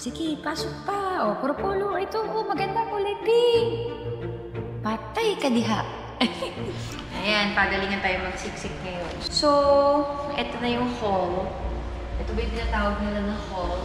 Sige, pasok pa. O, puro polo. Ito, maganda quality. Patay ka diha. Ayan, pagalingan tayo magsiksik ngayon. So, ito na yung haul. Ito ba yung tinatawag nila na haul?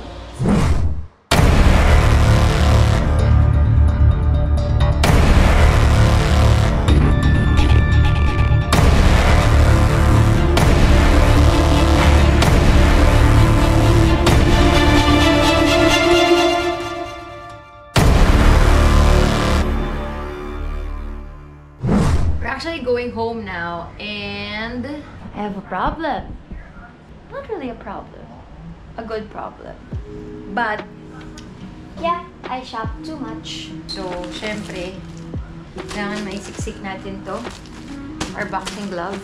Actually going home now, and I have a problem. Not really a problem. A good problem. But, yeah, I shop too much. So, syempre, kailangan maisiksik natin to. Our boxing glove.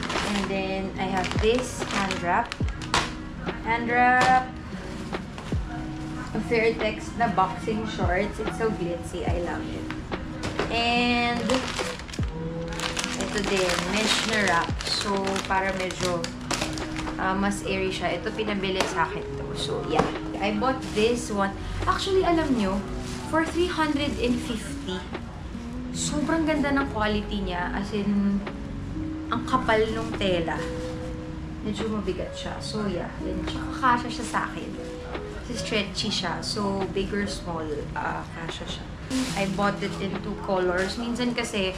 And then, I have this hand wrap. Hand wrap. A Fairtex na boxing shorts. It's so glitzy. I love it. And ito din, mesh na wrap. So, para medyo mas airy siya. Ito pinabili sa akin to. So, yeah. I bought this one. Actually, alam nyo, for 350. Sobrang ganda ng quality niya. As in, ang kapal nung tela. Medyo mabigat siya. So, yeah. Yan siya. Kasha siya sa akin. Kasi stretchy siya. So, big or small, kasha siya. I bought it in 2 colors. Minsan kasi,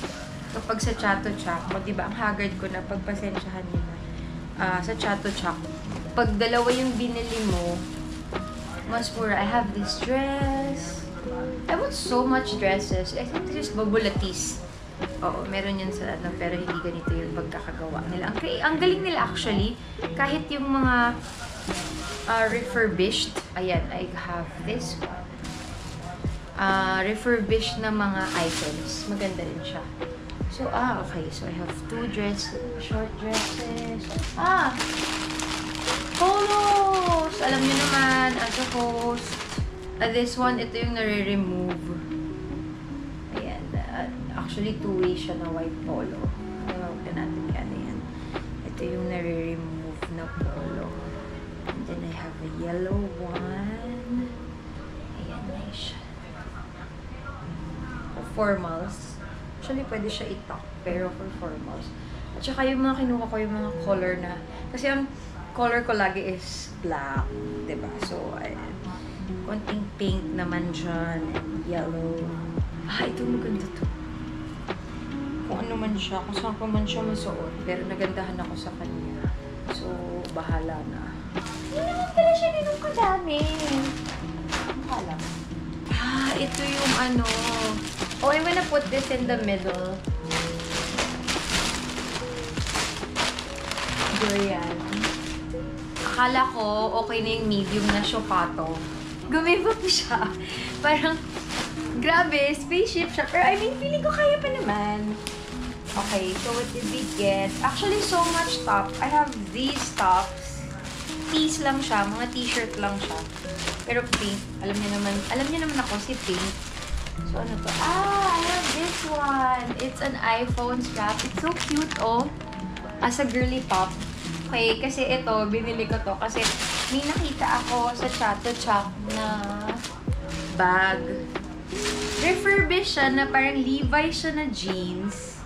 kapag sa Chato Chak, diba, ang haggard ko na pagpasensyahan nyo na, sa Chato Chak, pag dalawa yung binili mo, mas mura. I have this dress. I bought so much dresses. I think this is Babulatis. Oo, meron yan sa ano, pero hindi ganito yung pagkakagawa nila. Ang galing nila actually, kahit yung mga refurbished, ayan, I have this one. Refurbished na mga items. Maganda rin siya. So, okay. So, I have 2 dresses, short dresses. Polos! Alam niyo naman, as a host. This one, ito yung nare-remove. Ayan. Actually, 2-way siya na white polo. Huwag na natin yan. Ito yung nare-remove na polo. And then, I have a yellow one. Ayan, nice siya. Formals. Actually, pwede siya i-tuck, pero for formals. At saka yung mga kinuha ko, yung mga color na, kasi ang color ko lagi is black, diba? So, ayan. Konting pink naman dyan, and yellow. Ito maganda to. Kung ano man siya, kung saan ko man siya masuot, pero nagandahan ako sa kanya. So, bahala na. Hindi naman pala siya ganun kadami. Bahala. Ito yung ano. Oh, I'm gonna put this in the middle. Durian. Akala ko okay na yung medium na shopato. Gumiba po siya. Parang, grabe, spaceship siya. Pero I mean, feeling ko kaya pa naman. Okay, so what did we get? Actually, so much top. I have these tops. Tees lang siya. Mga t-shirt lang siya. Pero pink. Alam niyo naman ako si pink. So, ano to? I have this one. It's an iPhone strap. It's so cute, oh. As a girly pop. Okay, kasi ito, binili ko to. Kasi may nakita ako sa Chato Chak na bag. Refurbished siya na parang Levi's siya na jeans.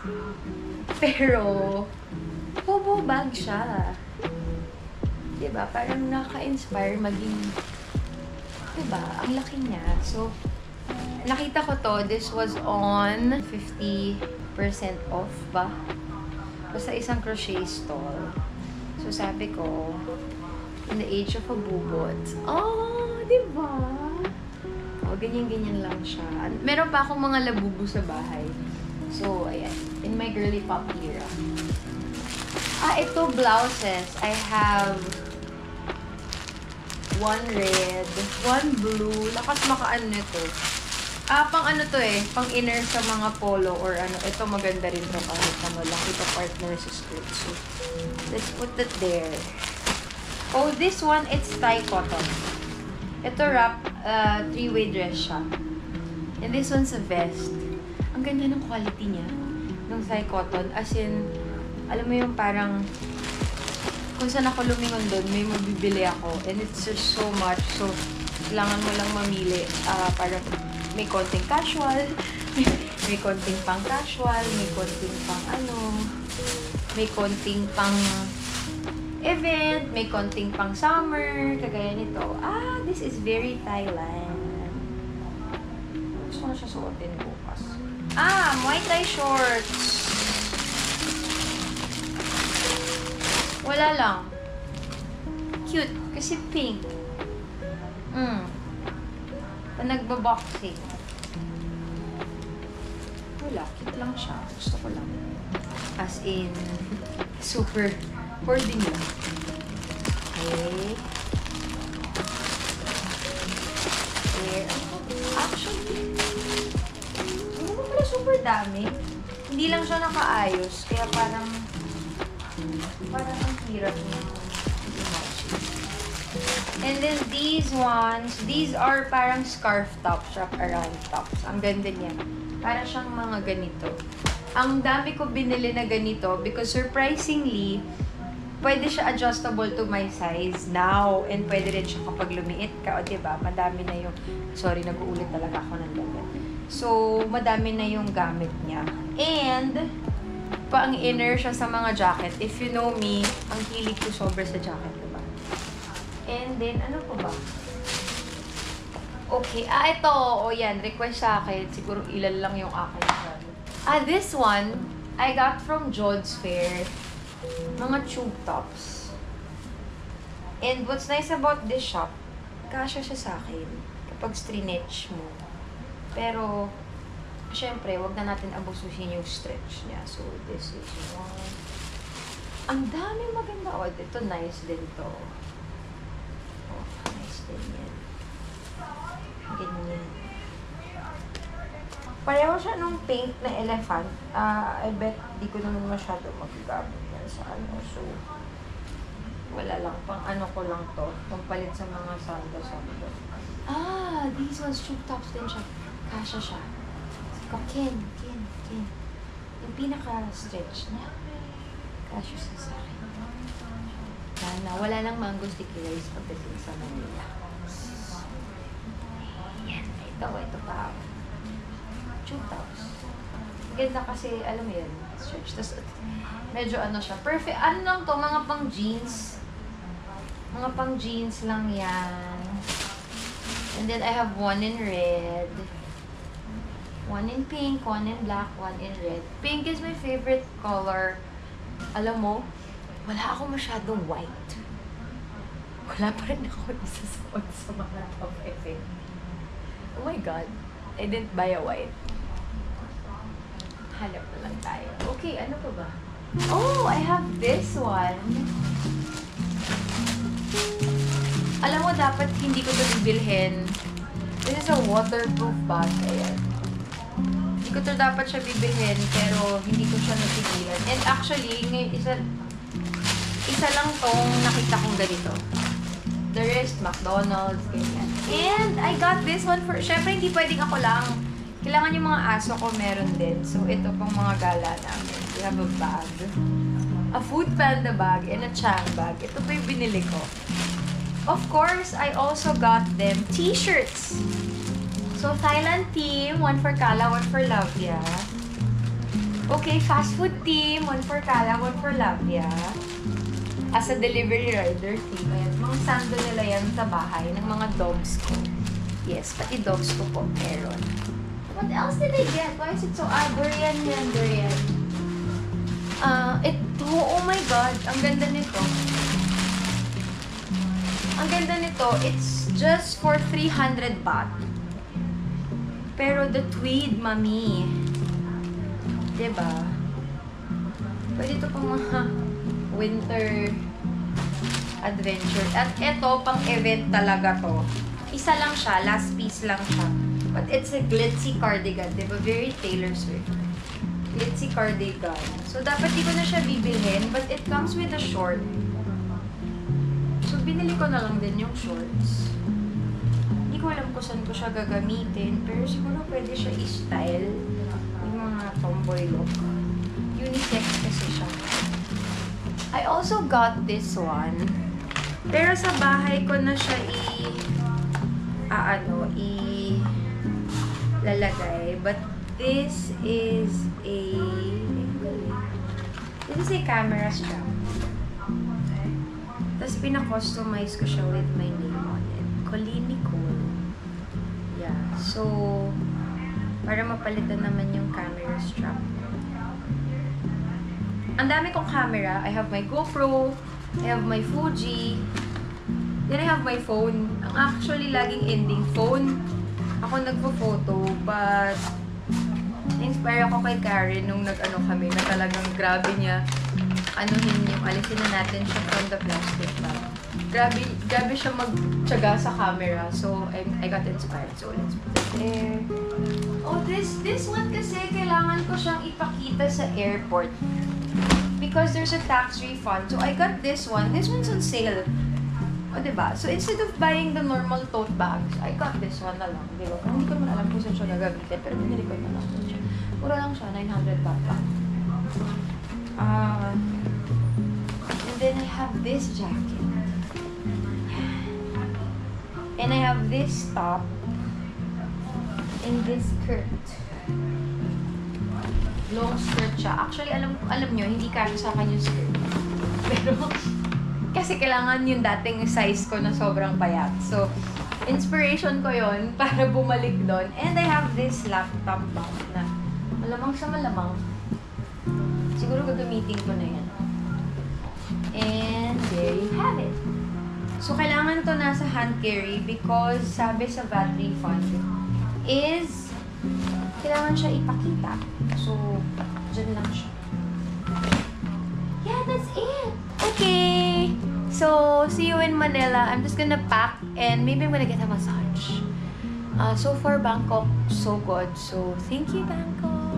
Pero, hobo bag siya. Diba? Parang naka-inspire maging, diba? Ang laki niya. So, nakita ko to, this was on 50% off ba? Basta isang crochet stall. So, sabi ko, in the age of a bubot. Oh, diba? O, ganyan-ganyan lang siya. Meron pa akong mga labubo sa bahay. So, ayan. In my girly pop era. Ito, blouses. I have 1 red, 1 blue. Lakas makaan nito. Pang ano to eh, pang inner sa mga polo or ano. Ito maganda rin to kahit ano lang. Ito partner sa skirt. So, let's put it there. Oh, this one, it's Thai cotton. Ito wrap, 3-way dress siya. And this one's a vest. Ang ganda ng quality niya. Ng Thai cotton. As in, alam mo yung parang kung saan ako lumingon doon, may mabibili ako. And it's just so much. So, kailangan mo lang mamili. Para may konting casual, may konting pang casual, may konting pang may konting pang event, may konting pang summer, kagaya nito. This is very Thailand. Gusto ko na siya suotin bukas. Muay Thai shorts. Wala lang. Cute, kasi pink. Nagbaboxing. Wala, cute lang siya. Gusto ko lang. As in, super hoarding lang. Okay. Here. Actually, hindi mo pala super dami. Hindi lang siya nakaayos. Kaya parang ang hirap niya. And then these ones, these are parang scarf tops, wrap around tops. Ang ganda niya. Para siyang mga ganito. Ang dami ko binili na ganito because surprisingly, pwede siya adjustable to my size now. And pwede rin siya kapag lumiit ka. O diba, madami na yung, sorry, nag-uulit talaga ako ng ganyan. So, madami na yung gamit niya. And, pang-inner siya sa mga jacket. If you know me, ang hilig ko sobra sa jacket, diba? And then, ano po ba? Okay. Ito. Yan. Request sa akin. Siguro ilan lang yung akin. This one, I got from John's Fair. Mga tube tops. And what's nice about this shop, kasya siya sa akin kapag stretch mo. Pero, syempre, wag na natin abusuhin yung stretch niya. So, this is one. Ang dami maganda. Ito nice din to. Nice din yan. Ganyan. Pareho siya nung pink na elephant. I bet di ko naman masyado magagamit yan sa So, wala lang. Pang ko lang to. Pampalit sa mga sando-sando. These ones, tube tops din siya. Kasha siya. Ken. Yung pinaka-stretch niya. Kasha siya sa akin. Wala lang mango sticky rice pagdating sa Manila. Yan. Ito pa. Tube tops. Ganda kasi, alam mo yun, stretch. Tapos, medyo siya. Perfect. Lang to, mga pang jeans. Mga pang jeans lang yan. And then, I have one in red. One in pink, one in black, one in red. Pink is my favorite color. Alam mo, wala ako masyadong white. Wala pa rin ako isasuot sa mga top effect. Oh my God. I didn't buy a white. Hanap na lang tayo. Okay, ano pa ba? I have this one. Alam mo, dapat hindi ko ito bibilhin. This is a waterproof bag. Ayan. Hindi ko ito dapat siya bibilhin, pero hindi ko siya napigilan. And actually, isa lang tong nakita kong ganito. The rest, McDonald's, ganyan. And I got this one for, syempre hindi pwedeng ako lang. Kailangan yung mga aso ko meron din. So, ito pang mga gala namin. We have a bag. A Food Panda bag and a Chang bag. Ito pa yung binili ko. Of course, I also got them t-shirts. So, Thailand team, one for Kala, one for Lavia. Okay, fast food team, one for Kala, one for Lavia. As a delivery rider team. Ayan, mga sando nila yan sa bahay ng mga dogs ko. Yes, pati dogs ko po meron. What else did I get? Why is it so... durian yan, durian. Oh my God, ang ganda nito. Ang ganda nito, it's just for 300 baht. Pero the tweed, mami. Diba? Pwede ito pang mga winter adventure. At ito, pang event talaga to. Isa lang siya, last piece lang siya. But it's a glitzy cardigan, diba? Very Taylor Swift. Glitzy cardigan. So, dapat di ko na siya bibilhin, but it comes with a short. So, binili ko na lang din yung shorts. Hindi ko alam kung saan ko siya gagamitin, pero siguro pwede siya i-style yung mga tomboy look. Unisex kasi siya. I also got this one. Pero sa bahay ko na siya lalagay. But this is a camera strap. Tapos pina-customize ko siya with my name on it. Colleen Nicole. Yeah. So, para mapalitan naman yung camera strap. Ang dami kong camera. I have my GoPro. I have my Fuji. Then I have my phone. Ang actually laging ending phone. Ako nagpo-photo, but na-inspire ako kay Karen nung nag-ano kami na talagang grabe niya anuhin yung alisin na natin siya from the plastic bag. Grabe siya magtiyaga sa camera. So, I got inspired. So, let's put it there. Oh, this one kasi kailangan ko siyang ipakita sa airport. Because there's a tax refund. So, I got this one. This one's on sale. O, diba? So, instead of buying the normal tote bags, I got this one na lang. Diba? Hindi ko man alam kung saan siya gagamitin. Pero binili ko na lang siya. Mura lang siya. 900 baht lang. And then I have this jacket. And I have this top. And this skirt. Long skirt siya. Actually, alam nyo, hindi kasya sa akin yung skirt. Pero, kasi kailangan yung dating size ko na sobrang payat. So, inspiration ko yon para bumalik doon. And I have this laptop bag na malamang sa malamang. Siguro gagamitin ko na yan. And there you have it. So, kailangan to nasa hand carry because sabi sa VAT refund is kailangan siya ipakita. So, dyan lang siya. Yeah, that's it. Okay. So, see you in Manila. I'm just gonna pack and maybe I'm gonna get a massage. So far, Bangkok, so good. So, thank you, Bangkok.